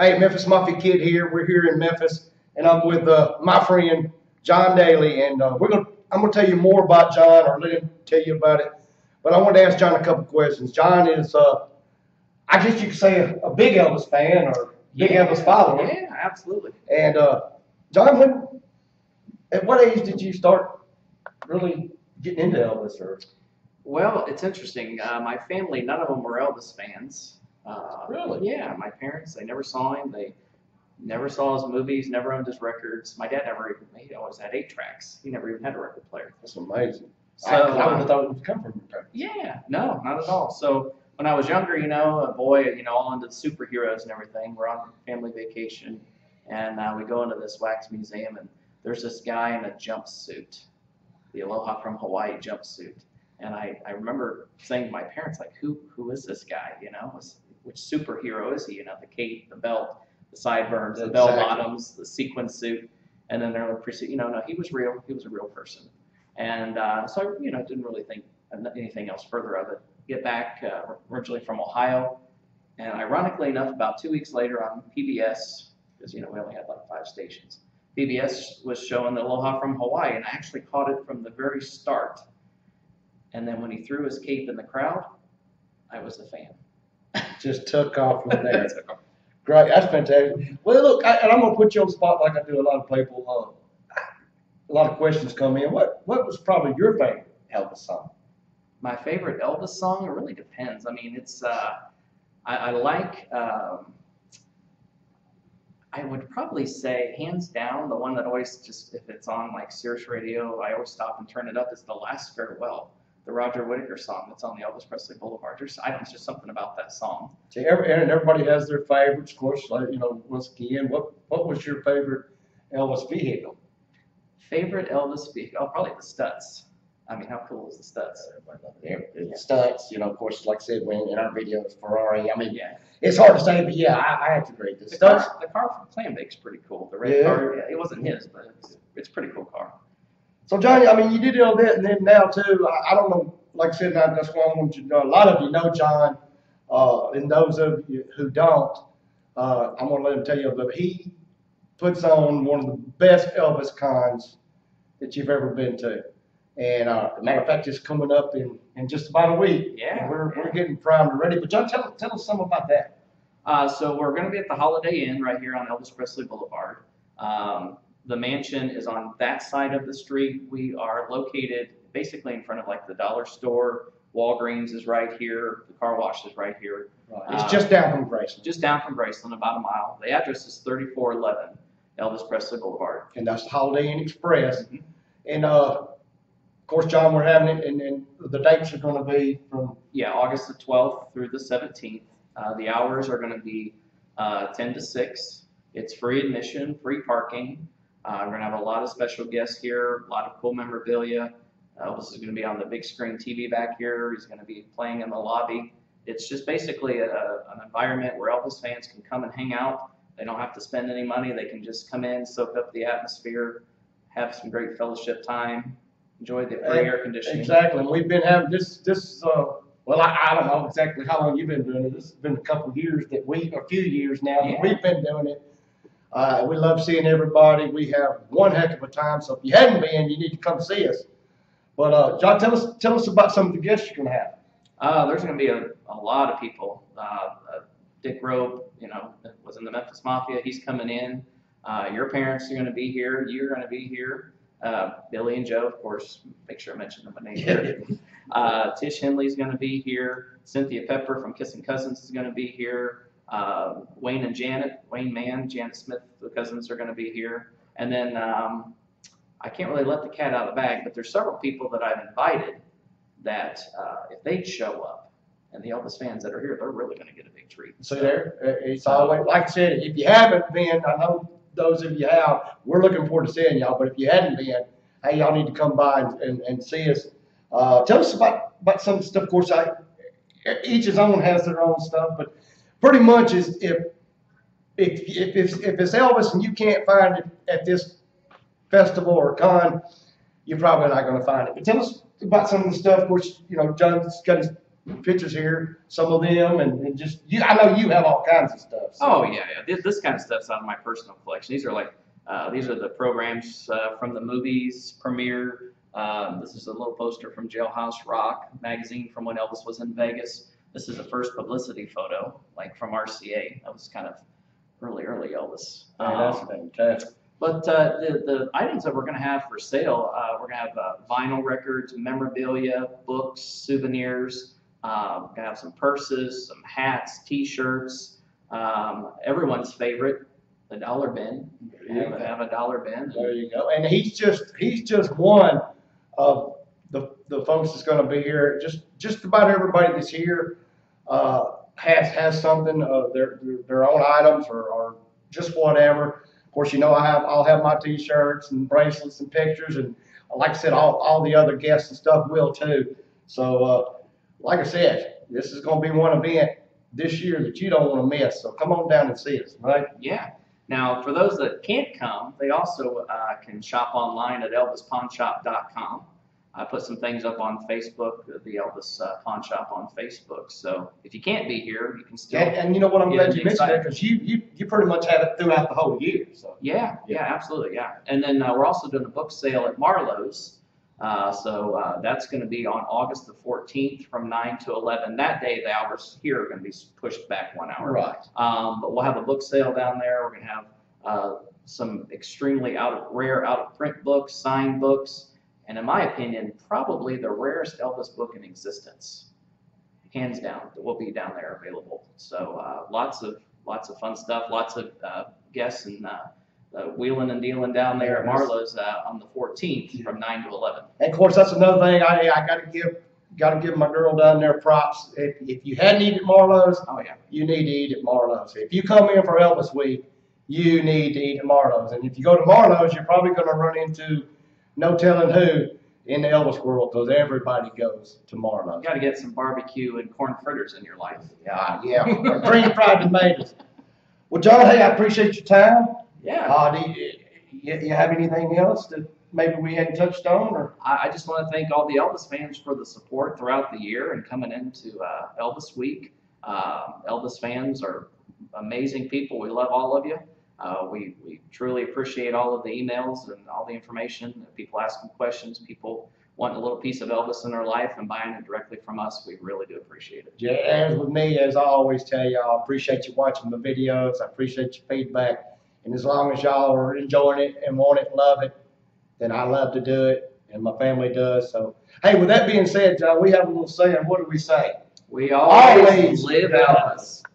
Hey, Memphis Mafia Kid here. We're here in Memphis, and I'm with my friend Jon Daly, and I'm gonna tell you more about Jon, or let him tell you about it. But I wanted to ask Jon a couple questions. Jon is, I guess you could say, a big Elvis fan or big Elvis follower. Yeah, absolutely. And Jon, at what age did you start really getting into Elvis? Or Well, it's interesting. My family, none of them were Elvis fans. Really? Yeah, my parents, they never saw him. They never saw his movies, never owned his records. My dad never even, he always had 8 tracks. He never even had a record player. That's amazing. So, I would have thought it would come from your parents. Yeah, no, not at all. So when I was younger, a boy, all into the superheroes and everything, we're on family vacation, and we go into this wax museum, and there's this guy in a jumpsuit, the Aloha from Hawaii jumpsuit. And I remember saying to my parents, like, who is this guy, which superhero is he? The cape, the belt, the sideburns, the bell bottoms, the sequin suit. And then they're like, no, he was real. He was a real person. And so I, didn't really think anything else further of it. Get back, originally from Ohio. And ironically enough, about 2 weeks later on PBS, because, we only had like 5 stations, PBS was showing the Aloha from Hawaii, and I actually caught it from the very start. And then when he threw his cape in the crowd, I was a fan. Just took off from there. Great, that's fantastic. Well, look, and I'm going to put you on the spot like I do a lot of people. A lot of questions come in. What was probably your favorite Elvis song? My favorite Elvis song? It really depends. I mean, it's I like. I would probably say, hands down, the one that always just, if it's on like Sirius Radio, I always stop and turn it up, is The Last Farewell, the Roger Whittaker song that's on the Elvis Presley Boulevard. There's just something about that song. See, and everybody has their favorites, of course. Like, once again, what was your favorite Elvis vehicle? Favorite Elvis vehicle? Oh, probably the Stutz. I mean, how cool is the Stutz? The Stutz, of course, like I said, when in our video, it's Ferrari. I mean, yeah. It's hard to say, but yeah, I have to agree. The car from Clambake is pretty cool. The red car, yeah, it wasn't his, but it's a pretty cool car. So, Johnny, I mean, you did all that, and then now, too, I don't know, like I said, that's why I want you to know. A lot of you know Jon, and those of you who don't, I'm going to let him tell you, but he puts on one of the best Elvis cons that you've ever been to. And as a matter of fact, it's coming up in just about a week. Yeah. We're getting primed and ready. But Jon, tell us something about that. So we're going to be at the Holiday Inn right here on Elvis Presley Boulevard. The mansion is on that side of the street. We are located basically in front of like the dollar store. Walgreens is right here. The car wash is right here. Right. It's just down from Graceland. Just down from Graceland, about a mile. The address is 3411 Elvis Presley Boulevard. And that's the Holiday Inn Express. Mm-hmm. And of course, Jon, we're having it, and the dates are going to be from... Yeah, August the 12th through the 17th. The hours are going to be 10 to 6. It's free admission, free parking. We're going to have a lot of special guests here, a lot of cool memorabilia. Elvis is going to be on the big screen TV back here. He's going to be playing in the lobby. It's just basically an environment where Elvis fans can come and hang out. They don't have to spend any money. They can just come in, soak up the atmosphere, have some great fellowship time. Enjoy the free air conditioning. Exactly. And we've been having this well, I don't know exactly how long you've been doing it. This has been a few years now that we've been doing it. We love seeing everybody. We have one heck of a time. So if you hadn't been, you need to come see us. But Jon, tell us about some of the guests you're going to have. There's going to be a lot of people. Dick Rope, was in the Memphis Mafia. He's coming in. Your parents are going to be here. You're going to be here. Billy and Joe, of course, make sure I mention them by name here. Tish Henley's going to be here. Cynthia Pepper from Kissing Cousins is going to be here. Wayne and Janet, Wayne Mann, Janet Smith, the cousins are going to be here. And then I can't really let the cat out of the bag, but there's several people that I've invited that if they'd show up, and the Elvis fans that are here, they're really going to get a big treat. So it's always, like I said, if you haven't been, I know those of you have, we're looking forward to seeing y'all. But if you hadn't been, hey, y'all need to come by and see us. Tell us about some of the stuff. Of course, each his own has their own stuff, but pretty much is if it's Elvis and you can't find it at this festival or con, you're probably not going to find it. But tell us about some of the stuff. Of course, Jon's got his pictures here, some of them, and just I know you have all kinds of stuff. So. Oh yeah. This kind of stuff's out of my personal collection. These are like these are the programs from the movies premiere. This is a little poster from Jailhouse Rock magazine from when Elvis was in Vegas. This is the first publicity photo, like from RCA. That was kind of early Elvis. That's fantastic. But the items that we're going to have for sale, we're going to have vinyl records, memorabilia, books, souvenirs. We're going to have some purses, some hats, T-shirts. Everyone's favorite, the dollar bin. Have a dollar bin. There you go. And he's just one of the folks that's going to be here. Just about everybody that's here has something of their own items or just whatever. Of course, you know I'll have my T-shirts and bracelets and pictures, and like I said, all the other guests and stuff will too. So, like I said, this is going to be one event this year that you don't want to miss. So come on down and see us, right? Yeah. Now, for those that can't come, they also can shop online at elvispawnshop.com. I put some things up on Facebook, the Elvis Pawn Shop on Facebook. So if you can't be here, you can still. And you know what? I'm glad you mentioned that because you pretty much have it throughout the whole year. So. Yeah, absolutely, yeah. And then we're also doing a book sale at Marlowe's. So that's going to be on August the 14th from 9 to 11. That day, the hours here are going to be pushed back 1 hour. Right. But we'll have a book sale down there. We're going to have some extremely rare out-of-print books, signed books, and in my opinion, probably the rarest Elvis book in existence. Hands down, that will be down there available. So lots of fun stuff, lots of guests and wheeling and dealing down there at Marlowe's on the 14th from 9 to 11. And of course, that's another thing I got to give my girl down there props. If you hadn't eaten at Marlowe's, oh yeah, you need to eat at Marlowe's. If you come in for Elvis Week, you need to eat at Marlowe's. And if you go to Marlowe's, you're probably going to run into no telling who in the Elvis world, because everybody goes to Marlowe's. You got to get some barbecue and corn fritters in your life. Yeah, green fried tomatoes. Well, John, hey, I appreciate your time. Yeah. Do you have anything else that maybe we hadn't touched on? Or I just want to thank all the Elvis fans for the support throughout the year and coming into Elvis Week. Elvis fans are amazing people. We love all of you. We truly appreciate all of the emails and all the information, people asking questions, people wanting a little piece of Elvis in their life and buying it directly from us. We really do appreciate it. Yeah, as with me, as I always tell y'all, I appreciate you watching my videos. I appreciate your feedback. And as long as y'all are enjoying it and want it and love it, then I love to do it, and my family does. So, hey, with that being said, John, we have a little saying. What do we say? We always live Elvis.